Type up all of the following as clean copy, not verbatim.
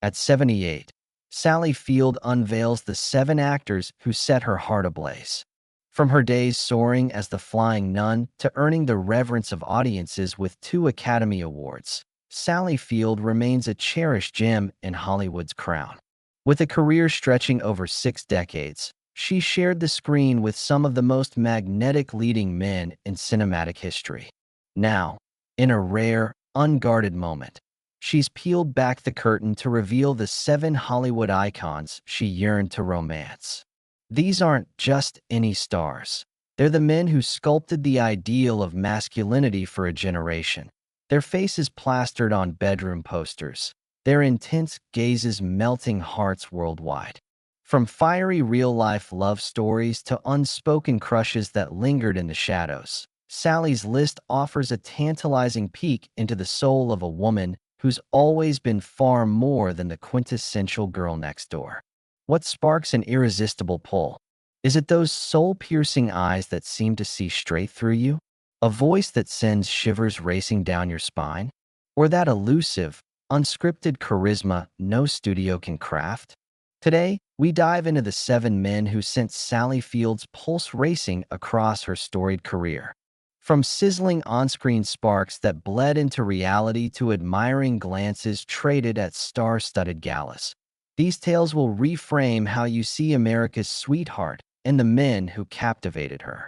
At 78, Sally Field unveils the 7 actors who set her heart ablaze. From her days soaring as the flying nun to earning the reverence of audiences with 2 Academy Awards, Sally Field remains a cherished gem in Hollywood's crown. With a career stretching over 6 decades, she shared the screen with some of the most magnetic leading men in cinematic history. Now, in a rare, unguarded moment, she's peeled back the curtain to reveal the 7 Hollywood icons she yearned to romance. These aren't just any stars. They're the men who sculpted the ideal of masculinity for a generation. Their faces plastered on bedroom posters, their intense gazes melting hearts worldwide. From fiery real-life love stories to unspoken crushes that lingered in the shadows, Sally's list offers a tantalizing peek into the soul of a woman who's always been far more than the quintessential girl next door. What sparks an irresistible pull? Is it those soul-piercing eyes that seem to see straight through you? A voice that sends shivers racing down your spine? Or that elusive, unscripted charisma no studio can craft? Today, we dive into the 7 men who sent Sally Field's pulse racing across her storied career. From sizzling on-screen sparks that bled into reality to admiring glances traded at star-studded galas, these tales will reframe how you see America's sweetheart and the men who captivated her.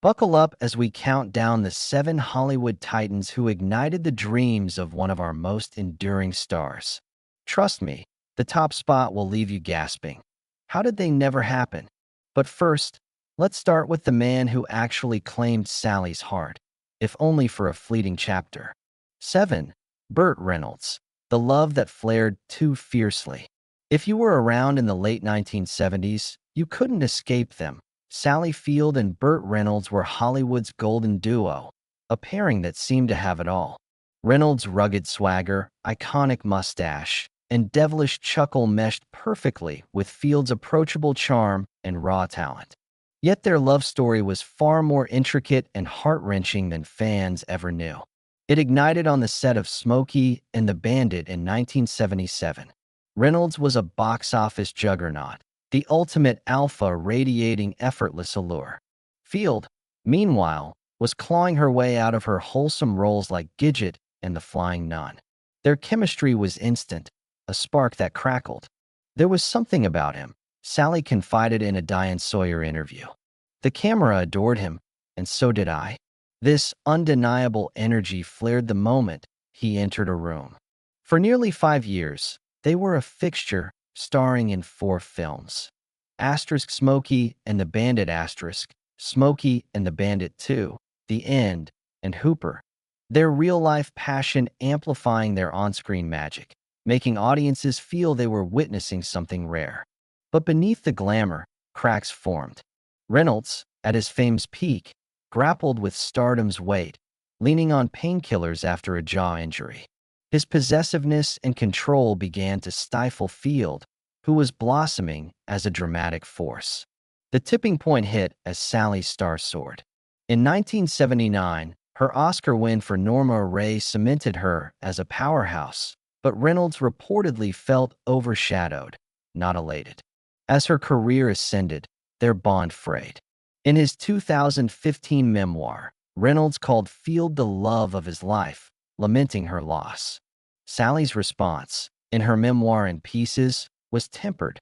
Buckle up as we count down the 7 Hollywood titans who ignited the dreams of one of our most enduring stars. Trust me, the top spot will leave you gasping. How did they never happen? But first, let's start with the man who actually claimed Sally's heart, if only for a fleeting chapter. 7. Burt Reynolds, the love that flared too fiercely. If you were around in the late 1970s, you couldn't escape them. Sally Field and Burt Reynolds were Hollywood's golden duo, a pairing that seemed to have it all. Reynolds' rugged swagger, iconic mustache, and devilish chuckle meshed perfectly with Field's approachable charm and raw talent. Yet their love story was far more intricate and heart-wrenching than fans ever knew. It ignited on the set of Smokey and the Bandit in 1977. Reynolds was a box-office juggernaut, the ultimate alpha radiating effortless allure. Field, meanwhile, was clawing her way out of her wholesome roles like Gidget and the Flying Nun. Their chemistry was instant, a spark that crackled. There was something about him, Sally confided in a Diane Sawyer interview. The camera adored him, and so did I. This undeniable energy flared the moment he entered a room. For nearly 5 years, they were a fixture, starring in 4 films. Smokey and the Bandit Smokey and the Bandit 2, The End, and Hooper. Their real-life passion amplifying their on-screen magic, making audiences feel they were witnessing something rare. But beneath the glamour, cracks formed. Reynolds, at his fame's peak, grappled with stardom's weight, leaning on painkillers after a jaw injury. His possessiveness and control began to stifle Field, who was blossoming as a dramatic force. The tipping point hit as Sally's star soared. In 1979, her Oscar win for Norma Ray cemented her as a powerhouse, but Reynolds reportedly felt overshadowed, not elated. As her career ascended, their bond frayed. In his 2015 memoir, Reynolds called Field the love of his life, lamenting her loss. Sally's response, in her memoir in pieces, was tempered.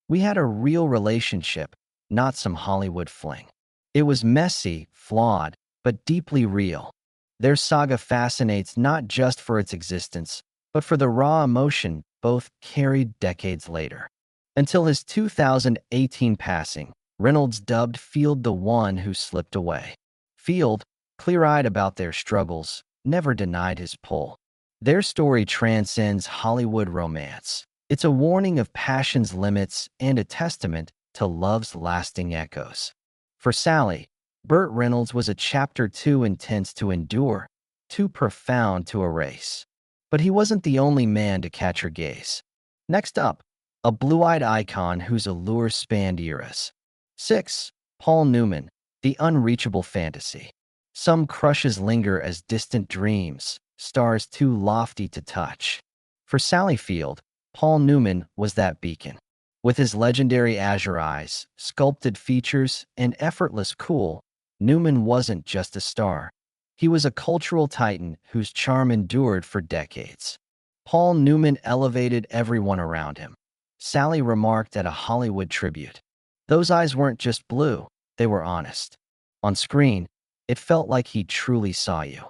We had a real relationship, not some Hollywood fling. It was messy, flawed, but deeply real. Their saga fascinates not just for its existence, but for the raw emotion both carried decades later. Until his 2018 passing, Reynolds dubbed Field the one who slipped away. Field, clear-eyed about their struggles, never denied his pull. Their story transcends Hollywood romance. It's a warning of passion's limits and a testament to love's lasting echoes. For Sally, Burt Reynolds was a chapter too intense to endure, too profound to erase. But he wasn't the only man to catch her gaze. Next up, a blue-eyed icon whose allure spanned eras. 6. Paul Newman, the unreachable fantasy. Some crushes linger as distant dreams, stars too lofty to touch. For Sally Field, Paul Newman was that beacon. With his legendary azure eyes, sculpted features, and effortless cool, Newman wasn't just a star. He was a cultural titan whose charm endured for decades. Paul Newman elevated everyone around him. Sally remarked at a Hollywood tribute. Those eyes weren't just blue, they were honest. On screen, it felt like he truly saw you.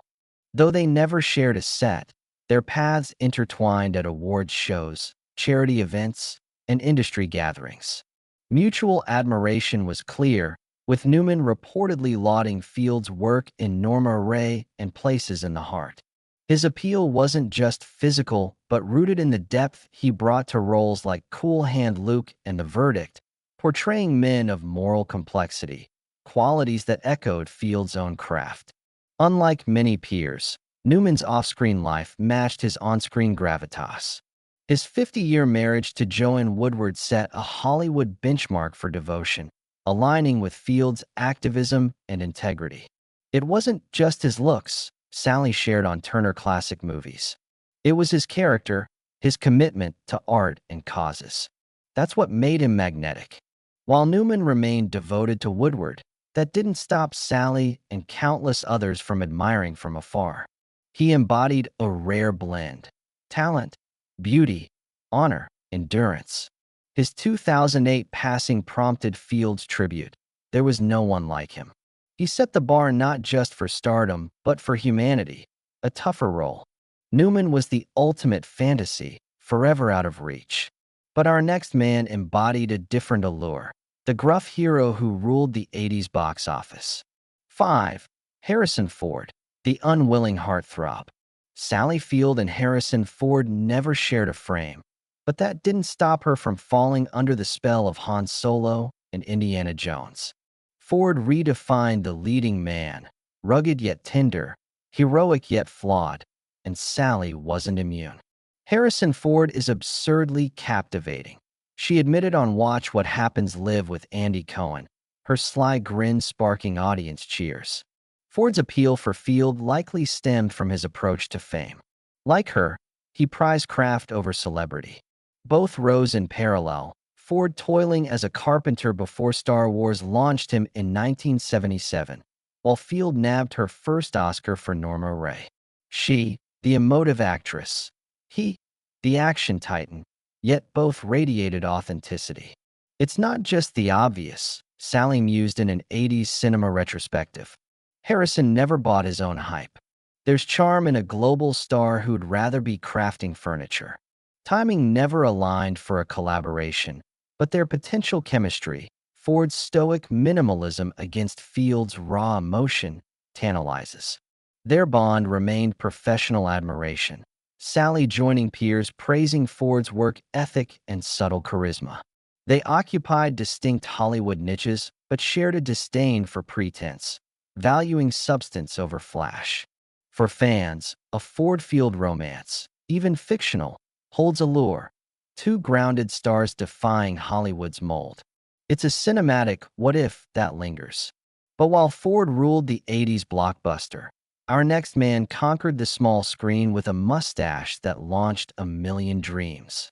Though they never shared a set, their paths intertwined at awards shows, charity events, and industry gatherings. Mutual admiration was clear, with Newman reportedly lauding Field's work in Norma Rae and Places in the Heart. His appeal wasn't just physical, but rooted in the depth he brought to roles like Cool Hand Luke and The Verdict, portraying men of moral complexity, qualities that echoed Field's own craft. Unlike many peers, Newman's off-screen life matched his on-screen gravitas. His 50-year marriage to Joanne Woodward set a Hollywood benchmark for devotion, aligning with Field's activism and integrity. It wasn't just his looks, Sally shared on Turner Classic Movies. It was his character, his commitment to art and causes. That's what made him magnetic. While Newman remained devoted to Woodward, that didn't stop Sally and countless others from admiring from afar. He embodied a rare blend: talent, beauty, honor, endurance. His 2008 passing prompted Field's tribute. There was no one like him. He set the bar not just for stardom, but for humanity, a tougher role. Newman was the ultimate fantasy, forever out of reach. But our next man embodied a different allure, the gruff hero who ruled the 80s box office. 5. Harrison Ford, the unwilling heartthrob. Sally Field and Harrison Ford never shared a frame, but that didn't stop her from falling under the spell of Han Solo and Indiana Jones. Ford redefined the leading man, rugged yet tender, heroic yet flawed, and Sally wasn't immune. Harrison Ford is absurdly captivating. She admitted on Watch What Happens Live with Andy Cohen, her sly grin sparking audience cheers. Ford's appeal for Field likely stemmed from his approach to fame. Like her, he prized craft over celebrity. Both rose in parallel, Ford toiling as a carpenter before Star Wars launched him in 1977, while Field nabbed her first Oscar for Norma Rae. She, the emotive actress; he, the action titan, yet both radiated authenticity. It's not just the obvious, Sally mused in an 80s cinema retrospective. Harrison never bought his own hype. There's charm in a global star who'd rather be crafting furniture. Timing never aligned for a collaboration, but their potential chemistry, Ford's stoic minimalism against Field's raw emotion, tantalizes. Their bond remained professional admiration, Sally joining peers praising Ford's work ethic and subtle charisma. They occupied distinct Hollywood niches, but shared a disdain for pretense, valuing substance over flash. For fans, a Ford-Field romance, even fictional, holds allure. Two grounded stars defying Hollywood's mold. It's a cinematic what-if that lingers. But while Ford ruled the 80s blockbuster, our next man conquered the small screen with a mustache that launched a million dreams.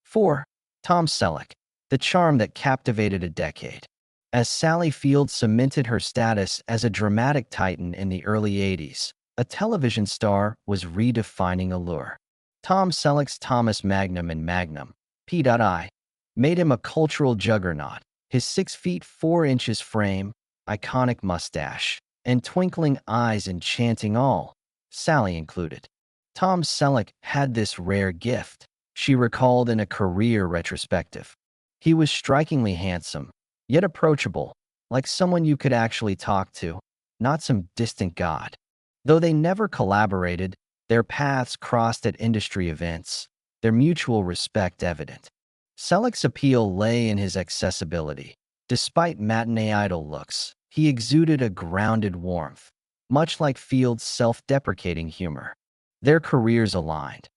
4. Tom Selleck, the charm that captivated a decade. As Sally Field cemented her status as a dramatic titan in the early 80s, a television star was redefining allure. Tom Selleck's Thomas Magnum in Magnum, P.I., made him a cultural juggernaut. His 6 feet 4 inches frame, iconic mustache, and twinkling eyes enchanting all, Sally included. Tom Selleck had this rare gift, she recalled in a career retrospective. He was strikingly handsome, yet approachable, like someone you could actually talk to, not some distant god. Though they never collaborated, their paths crossed at industry events, their mutual respect evident. Selleck's appeal lay in his accessibility. Despite matinee idol looks, he exuded a grounded warmth, much like Field's self-deprecating humor. Their careers aligned.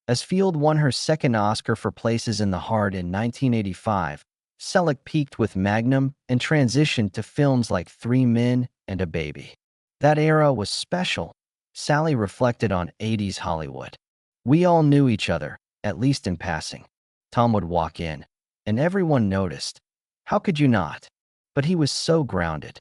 As Field won her second Oscar for Places in the Heart in 1985, Selleck peaked with Magnum and transitioned to films like 3 Men and a Baby. That era was special, Sally reflected on 80s Hollywood. We all knew each other, at least in passing. Tom would walk in, and everyone noticed. How could you not? But he was so grounded.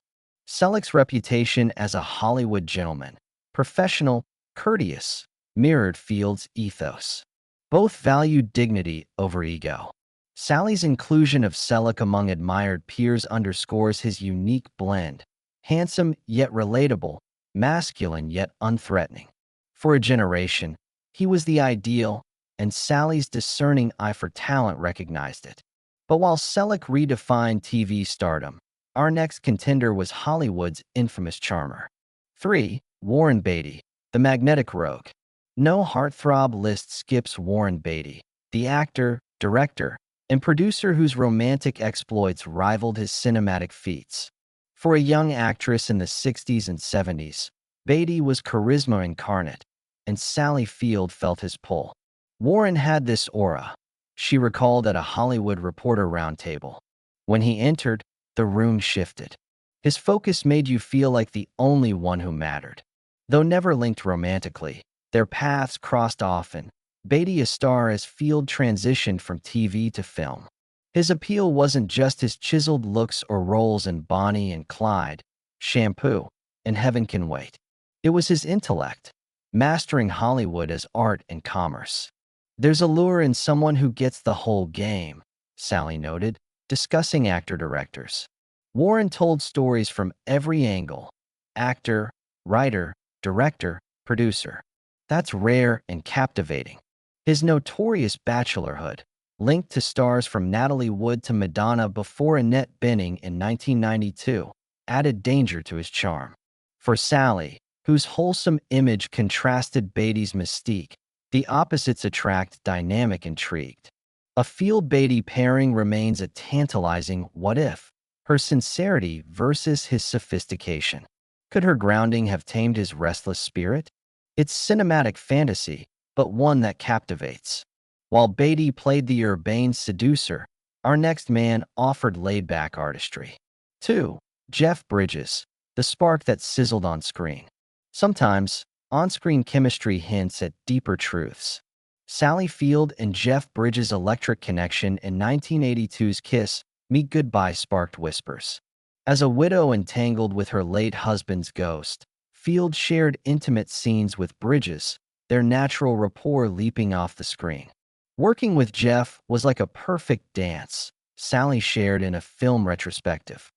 Selleck's reputation as a Hollywood gentleman, professional, courteous, mirrored Field's ethos. Both valued dignity over ego. Sally's inclusion of Selleck among admired peers underscores his unique blend, handsome yet relatable, masculine yet unthreatening. For a generation, he was the ideal, and Sally's discerning eye for talent recognized it. But while Selleck redefined TV stardom, our next contender was Hollywood's infamous charmer. 3. Warren Beatty, the magnetic rogue. No heartthrob list skips Warren Beatty, the actor, director, and producer whose romantic exploits rivaled his cinematic feats. For a young actress in the 60s and 70s, Beatty was charisma incarnate, and Sally Field felt his pull. Warren had this aura, she recalled at a Hollywood Reporter roundtable. When he entered, the room shifted. His focus made you feel like the only one who mattered. Though never linked romantically, their paths crossed often. Beatty a star as Field transitioned from TV to film. His appeal wasn't just his chiseled looks or roles in Bonnie and Clyde, Shampoo, and Heaven Can Wait. It was his intellect, mastering Hollywood as art and commerce. There's a lure in someone who gets the whole game, Sally noted, discussing actor-directors. Warren told stories from every angle: actor, writer, director, producer. That's rare and captivating. His notorious bachelorhood, linked to stars from Natalie Wood to Madonna before Annette Bening in 1992, added danger to his charm. For Sally, whose wholesome image contrasted Beatty's mystique, the opposites attract dynamic intrigue. A Field-Beatty pairing remains a tantalizing what-if, her sincerity versus his sophistication. Could her grounding have tamed his restless spirit? It's cinematic fantasy, but one that captivates. While Beatty played the urbane seducer, our next man offered laid-back artistry. 2. Jeff Bridges, the spark that sizzled on screen. Sometimes, on-screen chemistry hints at deeper truths. Sally Field and Jeff Bridges' electric connection in 1982's Kiss Me Goodbye sparked whispers. As a widow entangled with her late husband's ghost, Field shared intimate scenes with Bridges, their natural rapport leaping off the screen. Working with Jeff was like a perfect dance, Sally shared in a film retrospective.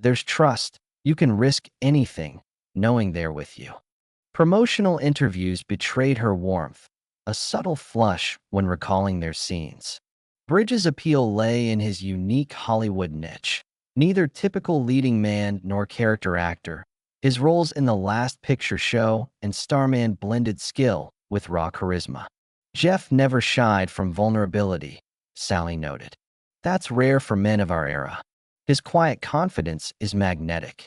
There's trust, you can risk anything, knowing they're with you. Promotional interviews betrayed her warmth, a subtle flush when recalling their scenes. Bridges' appeal lay in his unique Hollywood niche. Neither typical leading man nor character actor, his roles in The Last Picture Show and Starman blended skill with raw charisma. Jeff never shied from vulnerability, Sally noted. That's rare for men of our era. His quiet confidence is magnetic.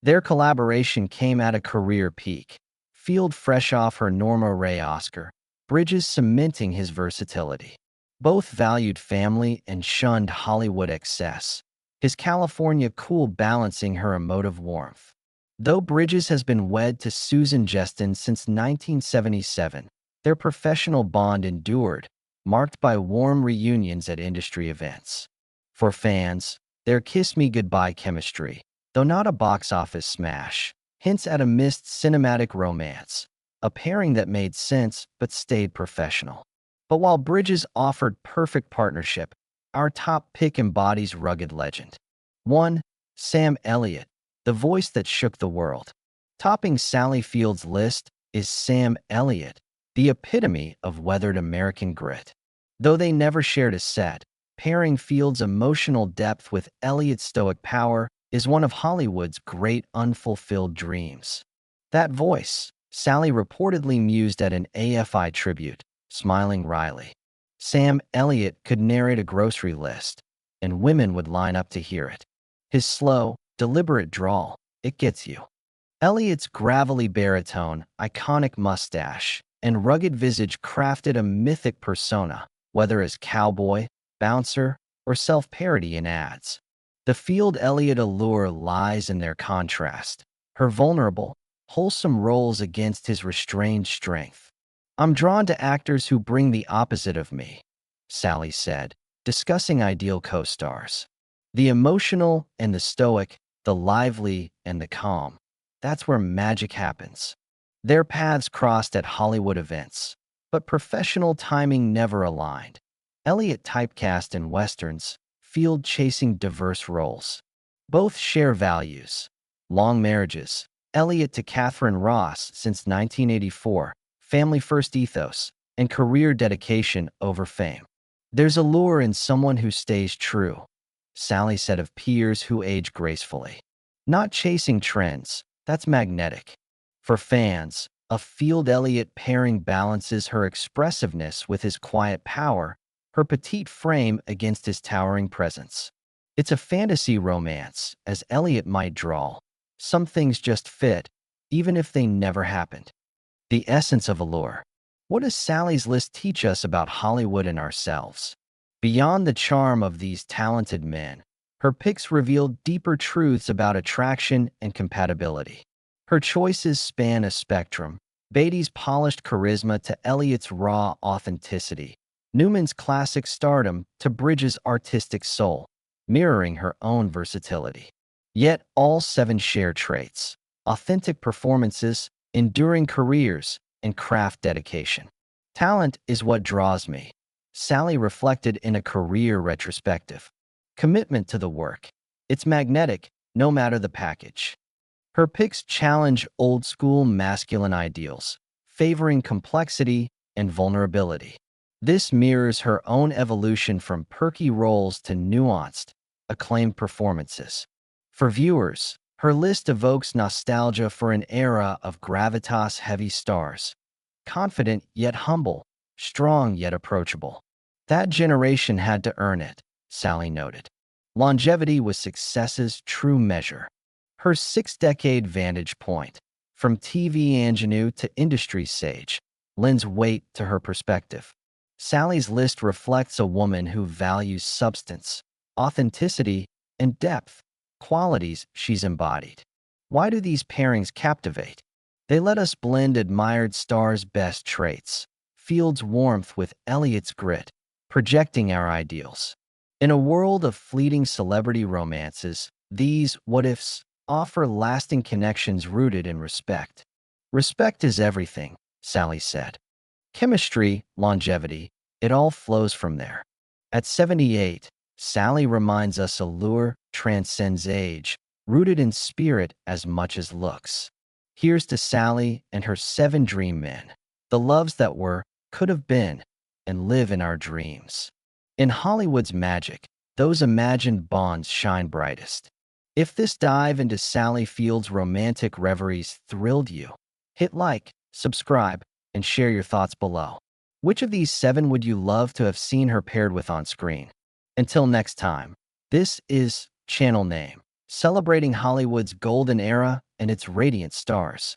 Their collaboration came at a career peak. Field fresh off her Norma Ray Oscar, Bridges cementing his versatility. Both valued family and shunned Hollywood excess, his California cool balancing her emotive warmth. Though Bridges has been wed to Susan Jeston since 1977, their professional bond endured, marked by warm reunions at industry events. For fans, their Kiss Me Goodbye chemistry, though not a box office smash, hints at a missed cinematic romance, a pairing that made sense but stayed professional. But while Bridges offered perfect partnership, our top pick embodies rugged legend. 1. Sam Elliott, the voice that shook the world. Topping Sally Field's list is Sam Elliott, the epitome of weathered American grit. Though they never shared a set, pairing Field's emotional depth with Elliott's stoic power is one of Hollywood's great unfulfilled dreams. That voice, Sally reportedly mused at an AFI tribute, smiling wryly. Sam Elliott could narrate a grocery list, and women would line up to hear it. His slow, deliberate drawl, it gets you. Elliott's gravelly baritone, iconic mustache, and rugged visage crafted a mythic persona, whether as cowboy, bouncer, or self-parody in ads. The Field-Elliott allure lies in their contrast, her vulnerable, wholesome roles against his restrained strength. I'm drawn to actors who bring the opposite of me, Sally said, discussing ideal co-stars. The emotional and the stoic, the lively and the calm. That's where magic happens. Their paths crossed at Hollywood events, but professional timing never aligned. Elliot typecast in westerns, Field chasing diverse roles. Both share values. Long marriages. Elliot to Catherine Ross since 1984, family first ethos, and career dedication over fame. There's a lure in someone who stays true. Sally said of peers who age gracefully. Not chasing trends, that's magnetic. For fans, a Field Elliott pairing balances her expressiveness with his quiet power, her petite frame against his towering presence. It's a fantasy romance, as Elliott might drawl. Some things just fit, even if they never happened. The essence of allure. What does Sally's list teach us about Hollywood and ourselves? Beyond the charm of these talented men, her picks reveal deeper truths about attraction and compatibility. Her choices span a spectrum, Beatty's polished charisma to Elliott's raw authenticity, Newman's classic stardom to Bridges' artistic soul, mirroring her own versatility. Yet all seven share traits: authentic performances, enduring careers, and craft dedication. Talent is what draws me, Sally reflected in a career retrospective. Commitment to the work. It's magnetic, no matter the package. Her picks challenge old-school masculine ideals, favoring complexity and vulnerability. This mirrors her own evolution from perky roles to nuanced, acclaimed performances. For viewers, her list evokes nostalgia for an era of gravitas-heavy stars. Confident yet humble, strong yet approachable. That generation had to earn it, Sally noted. Longevity was success's true measure. Her six-decade vantage point, from TV ingenue to industry sage, lends weight to her perspective. Sally's list reflects a woman who values substance, authenticity, and depth, qualities she's embodied. Why do these pairings captivate? They let us blend admired stars' best traits, Field's warmth with Elliott's grit, projecting our ideals. In a world of fleeting celebrity romances, these what-ifs offer lasting connections rooted in respect. Respect is everything, Sally said. Chemistry, longevity, it all flows from there. At 78, Sally reminds us allure transcends age, rooted in spirit as much as looks. Here's to Sally and her seven dream men, the loves that were, could have been, and live in our dreams. In Hollywood's magic, those imagined bonds shine brightest. If this dive into Sally Field's romantic reveries thrilled you, hit like, subscribe, and share your thoughts below. Which of these seven would you love to have seen her paired with on screen? Until next time, this is Channel Name, celebrating Hollywood's golden era and its radiant stars.